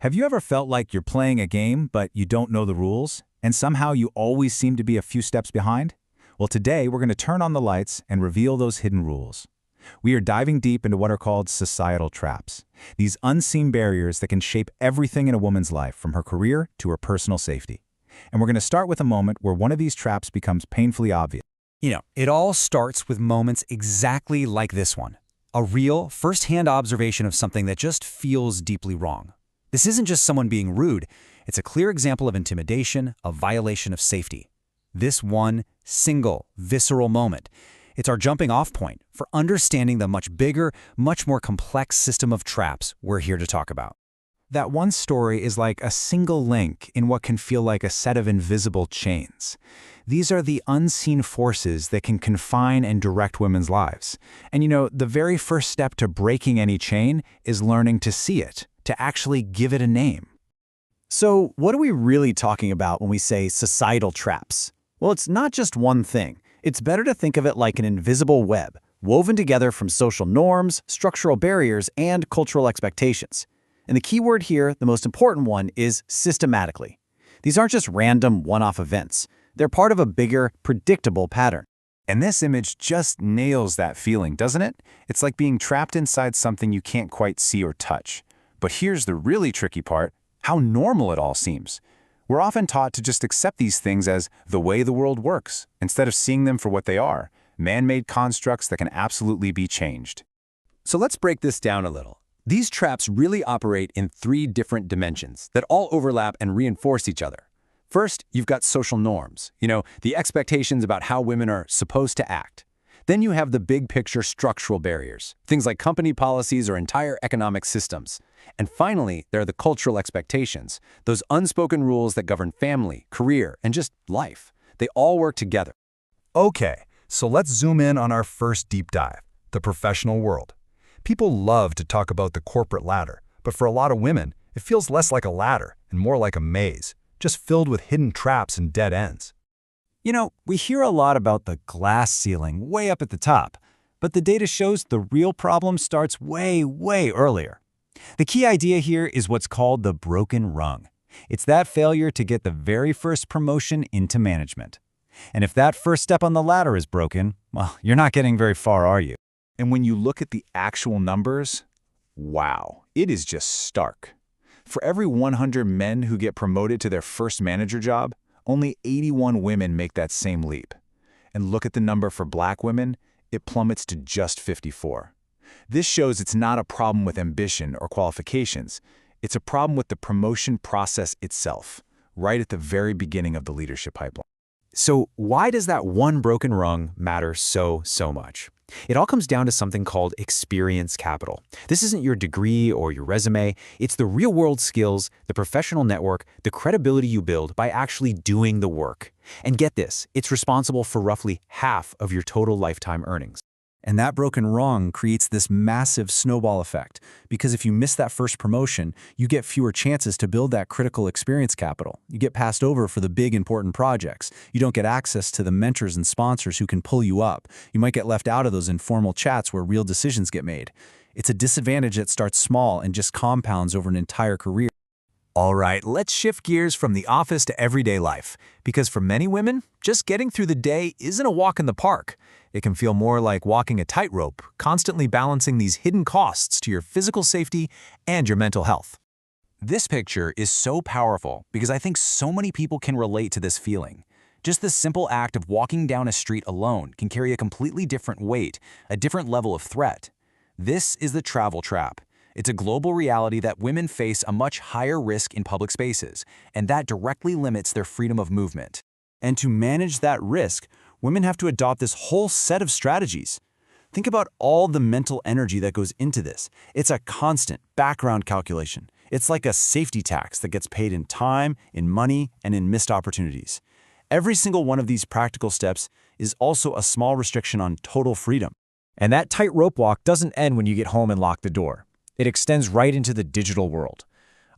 Have you ever felt like you're playing a game, but you don't know the rules, and somehow you always seem to be a few steps behind? Well, today we're going to turn on the lights and reveal those hidden rules. We are diving deep into what are called societal traps, these unseen barriers that can shape everything in a woman's life, from her career to her personal safety. And we're going to start with a moment where one of these traps becomes painfully obvious. It all starts with moments exactly like this one. A real, first-hand observation of something that just feels deeply wrong. This isn't just someone being rude, it's a clear example of intimidation, a violation of safety. This one, single, visceral moment. It's our jumping-off point for understanding the much bigger, much more complex system of traps we're here to talk about. That one story is like a single link in what can feel like a set of invisible chains. These are the unseen forces that can confine and direct women's lives. And the very first step to breaking any chain is learning to see it, to actually give it a name. So, what are we really talking about when we say societal traps? Well, it's not just one thing. It's better to think of it like an invisible web, woven together from social norms, structural barriers, and cultural expectations. And the key word here, the most important one, is systematically. These aren't just random one-off events. They're part of a bigger, predictable pattern. And this image just nails that feeling, doesn't it? It's like being trapped inside something you can't quite see or touch. But here's the really tricky part: how normal it all seems. We're often taught to just accept these things as the way the world works, instead of seeing them for what they are, man-made constructs that can absolutely be changed. So let's break this down a little. These traps really operate in 3 different dimensions that all overlap and reinforce each other. First, you've got social norms, the expectations about how women are supposed to act. Then you have the big picture structural barriers, things like company policies or entire economic systems. And finally, there are the cultural expectations, those unspoken rules that govern family, career, and just life. They all work together. Okay, so let's zoom in on our first deep dive, the professional world. People love to talk about the corporate ladder, but for a lot of women, it feels less like a ladder and more like a maze, just filled with hidden traps and dead ends. We hear a lot about the glass ceiling way up at the top, but the data shows the real problem starts way, way earlier. The key idea here is what's called the broken rung. It's that failure to get the very first promotion into management. And if that first step on the ladder is broken, well, you're not getting very far, are you? And when you look at the actual numbers, wow, it is just stark. For every 100 men who get promoted to their first manager job, only 81 women make that same leap. And look at the number for Black women, it plummets to just 54. This shows it's not a problem with ambition or qualifications. It's a problem with the promotion process itself, right at the very beginning of the leadership pipeline. So why does that one broken rung matter so much? It all comes down to something called experience capital. This isn't your degree or your resume. It's the real-world skills, the professional network, the credibility you build by actually doing the work. And get this, it's responsible for roughly half of your total lifetime earnings. And that broken rung creates this massive snowball effect, because if you miss that first promotion, you get fewer chances to build that critical experience capital. You get passed over for the big important projects. You don't get access to the mentors and sponsors who can pull you up. You might get left out of those informal chats where real decisions get made. It's a disadvantage that starts small and just compounds over an entire career. All right, let's shift gears from the office to everyday life, because for many women, just getting through the day isn't a walk in the park. It can feel more like walking a tightrope, constantly balancing these hidden costs to your physical safety and your mental health. This picture is so powerful because I think so many people can relate to this feeling. Just the simple act of walking down a street alone can carry a completely different weight, a different level of threat. This is the travel trap. It's a global reality that women face a much higher risk in public spaces, and that directly limits their freedom of movement. And to manage that risk, women have to adopt this whole set of strategies. Think about all the mental energy that goes into this. It's a constant background calculation. It's like a safety tax that gets paid in time, in money, and in missed opportunities. Every single one of these practical steps is also a small restriction on total freedom. And that tightrope walk doesn't end when you get home and lock the door. It extends right into the digital world.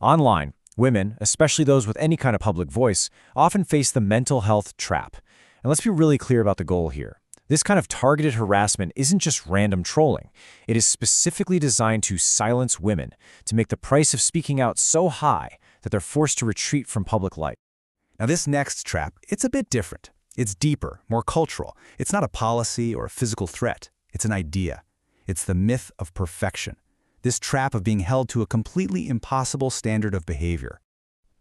Online, women, especially those with any kind of public voice, often face the mental health trap. And let's be really clear about the goal here. This kind of targeted harassment isn't just random trolling. It is specifically designed to silence women, to make the price of speaking out so high that they're forced to retreat from public life. Now this next trap, it's a bit different. It's deeper, more cultural. It's not a policy or a physical threat. It's an idea. It's the myth of perfection. This trap of being held to a completely impossible standard of behavior.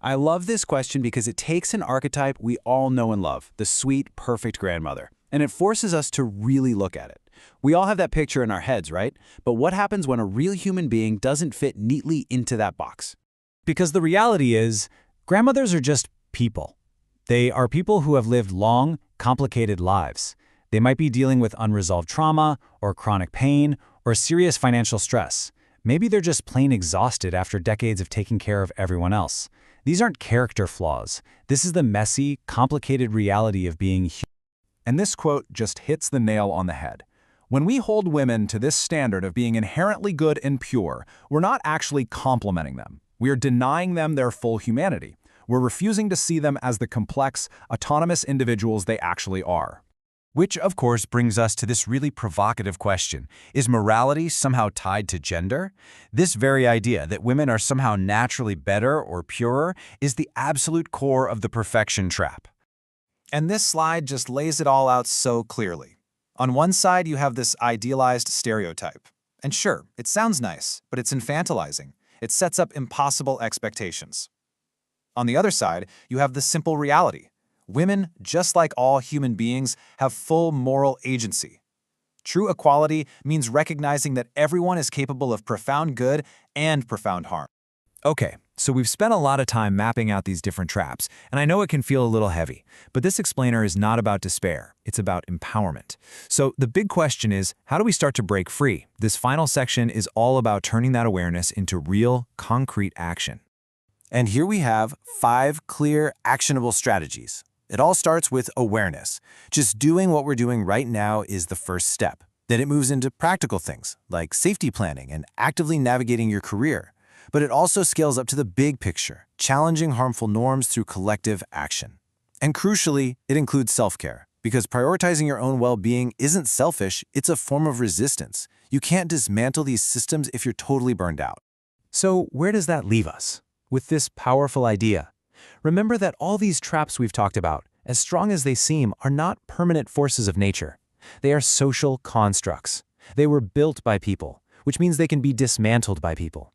I love this question because it takes an archetype we all know and love, the sweet, perfect grandmother, and it forces us to really look at it. We all have that picture in our heads, right? But what happens when a real human being doesn't fit neatly into that box? Because the reality is, grandmothers are just people. They are people who have lived long, complicated lives. They might be dealing with unresolved trauma, or chronic pain, or serious financial stress. Maybe they're just plain exhausted after decades of taking care of everyone else. These aren't character flaws. This is the messy, complicated reality of being human. And this quote just hits the nail on the head. When we hold women to this standard of being inherently good and pure, we're not actually complimenting them. We are denying them their full humanity. We're refusing to see them as the complex, autonomous individuals they actually are. Which, of course, brings us to this really provocative question. Is morality somehow tied to gender? This very idea that women are somehow naturally better or purer is the absolute core of the perfection trap. And this slide just lays it all out so clearly. On one side, you have this idealized stereotype. And sure, it sounds nice, but it's infantilizing. It sets up impossible expectations. On the other side, you have the simple reality. Women, just like all human beings, have full moral agency. True equality means recognizing that everyone is capable of profound good and profound harm. Okay, so we've spent a lot of time mapping out these different traps, and I know it can feel a little heavy, but this explainer is not about despair, it's about empowerment. So the big question is, how do we start to break free? This final section is all about turning that awareness into real, concrete action. And here we have 5 clear, actionable strategies. It all starts with awareness. Just doing what we're doing right now is the first step. Then it moves into practical things, like safety planning and actively navigating your career. But it also scales up to the big picture, challenging harmful norms through collective action. And crucially, it includes self-care, because prioritizing your own well-being isn't selfish, it's a form of resistance. You can't dismantle these systems if you're totally burned out. So where does that leave us? With this powerful idea. Remember that all these traps we've talked about, as strong as they seem, are not permanent forces of nature. They are social constructs. They were built by people, which means they can be dismantled by people.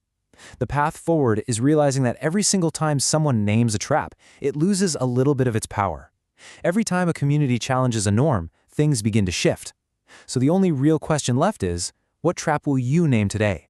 The path forward is realizing that every single time someone names a trap, it loses a little bit of its power. Every time a community challenges a norm, things begin to shift. So the only real question left is, what trap will you name today?